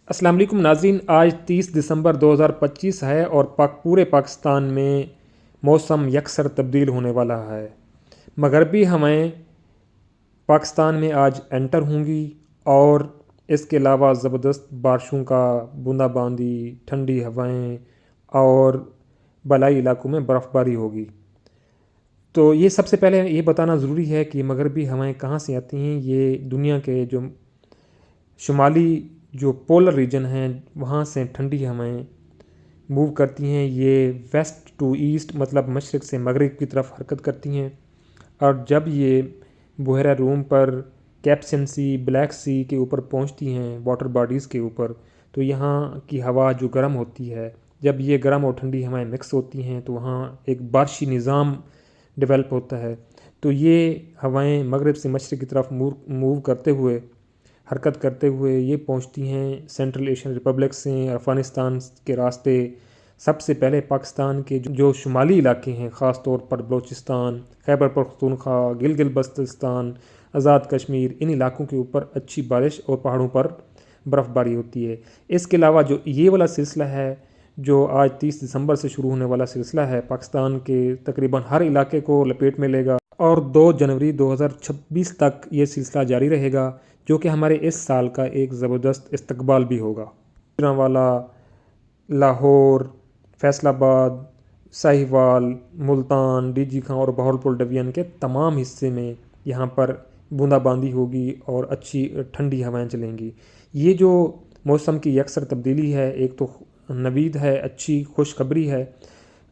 السلام علیکم ناظرین، آج 30 دسمبر 2025 ہے اور پورے پاکستان میں موسم یکسر تبدیل ہونے والا ہے۔ مغربی ہوائیں پاکستان میں آج انٹر ہوں گی اور اس کے علاوہ زبردست بارشوں کا بوندا باندی، ٹھنڈی ہوائیں اور بالائی علاقوں میں برف باری ہوگی۔ تو یہ سب سے پہلے یہ بتانا ضروری ہے کہ مغربی ہوائیں کہاں سے آتی ہیں۔ یہ دنیا کے جو شمالی جو پولر ریجن ہیں وہاں سے ٹھنڈی ہوائیں موو کرتی ہیں۔ یہ ویسٹ ٹو ایسٹ مطلب مشرق سے مغرب کی طرف حرکت کرتی ہیں، اور جب یہ بحیرہ روم پر کیسپیئن سی، بلیک سی کے اوپر پہنچتی ہیں، واٹر باڈیز کے اوپر، تو یہاں کی ہوا جو گرم ہوتی ہے، جب یہ گرم اور ٹھنڈی ہوائیں مکس ہوتی ہیں تو وہاں ایک بارشی نظام ڈیولپ ہوتا ہے۔ تو یہ ہوائیں مغرب سے مشرق کی طرف موو کرتے ہوئے، حرکت کرتے ہوئے یہ پہنچتی ہیں سینٹرل ایشین ریپبلک سے، افغانستان کے راستے سب سے پہلے پاکستان کے جو شمالی علاقے ہیں، خاص طور پر بلوچستان، خیبر پختونخوا، گلگت بلتستان، آزاد کشمیر، ان علاقوں کے اوپر اچھی بارش اور پہاڑوں پر برف باری ہوتی ہے۔ اس کے علاوہ جو یہ والا سلسلہ ہے جو آج 30 دسمبر سے شروع ہونے والا سلسلہ ہے، پاکستان کے تقریباً ہر علاقے کو لپیٹ میں لے گا اور 2 جنوری 2026 تک یہ سلسلہ جاری رہے گا، جو کہ ہمارے اس سال کا ایک زبردست استقبال بھی ہوگا۔ گوجرانوالا، لاہور، فیصل آباد، ساہیوال، ملتان، ڈی جی خان اور بہاولپور ڈویژن کے تمام حصے میں یہاں پر بوندا باندی ہوگی اور اچھی ٹھنڈی ہوائیں چلیں گی۔ یہ جو موسم کی یکسر تبدیلی ہے، ایک تو نوید ہے، اچھی خوشخبری ہے۔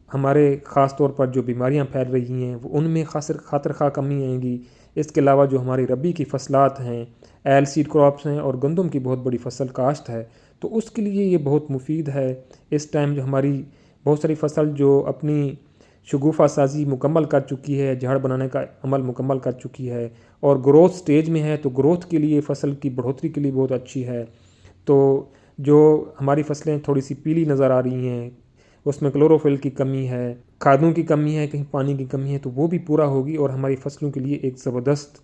ہمارے خاص طور پر جو بیماریاں پھیل رہی ہیں وہ ان میں خاطر خواہ کمی آئیں گی۔ اس کے علاوہ جو ہماری ربی کی فصلات ہیں، ایل سیڈ کراپس ہیں اور گندم کی بہت بڑی فصل کاشت ہے، تو اس کے لیے یہ بہت مفید ہے۔ اس ٹائم جو ہماری بہت ساری فصل جو اپنی شگوفہ سازی مکمل کر چکی ہے، جھاڑ بنانے کا عمل مکمل کر چکی ہے اور گروتھ سٹیج میں ہے، تو گروتھ کے لیے فصل کی بڑھوتری کے لیے بہت اچھی ہے۔ تو جو ہماری فصلیں تھوڑی سی پیلی نظر آ رہی ہیں، اس میں کلوروفل کی کمی ہے، کھادوں کی کمی ہے، کہیں پانی کی کمی ہے، تو وہ بھی پورا ہوگی اور ہماری فصلوں کے لیے ایک زبردست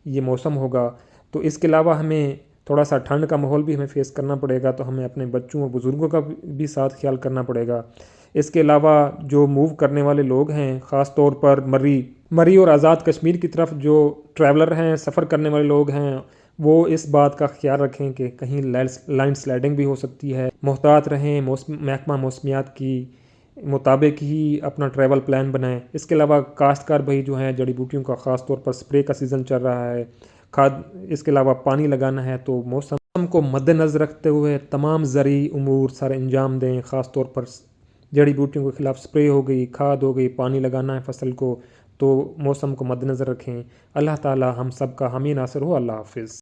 یہ موسم ہوگا۔ تو اس کے علاوہ ہمیں تھوڑا سا ٹھنڈ کا ماحول بھی ہمیں فیس کرنا پڑے گا، تو ہمیں اپنے بچوں اور بزرگوں کا بھی ساتھ خیال کرنا پڑے گا۔ اس کے علاوہ جو موو کرنے والے لوگ ہیں، خاص طور پر مری اور آزاد کشمیر کی طرف جو ٹریولر ہیں، سفر کرنے والے لوگ ہیں، وہ اس بات کا خیال رکھیں کہ کہیں لائن سلائڈنگ بھی ہو سکتی ہے۔ محتاط رہیں، محکمہ موسمیات کی مطابق ہی اپنا ٹریول پلان بنائیں۔ اس کے علاوہ کاشتکار بھائی جو ہیں، جڑی بوٹیوں کا خاص طور پر سپرے کا سیزن چل رہا ہے، اس کے علاوہ پانی لگانا ہے، تو موسم کو مد نظر رکھتے ہوئے تمام زرعی امور سر انجام دیں۔ خاص طور پر جڑی بوٹیوں کے خلاف سپرے ہو گئی، کھاد ہو گئی، پانی لگانا ہے فصل کو، تو موسم کو مد نظر رکھیں۔ اللہ تعالی ہم سب کا حامی ناصر ہو۔ اللہ حافظ۔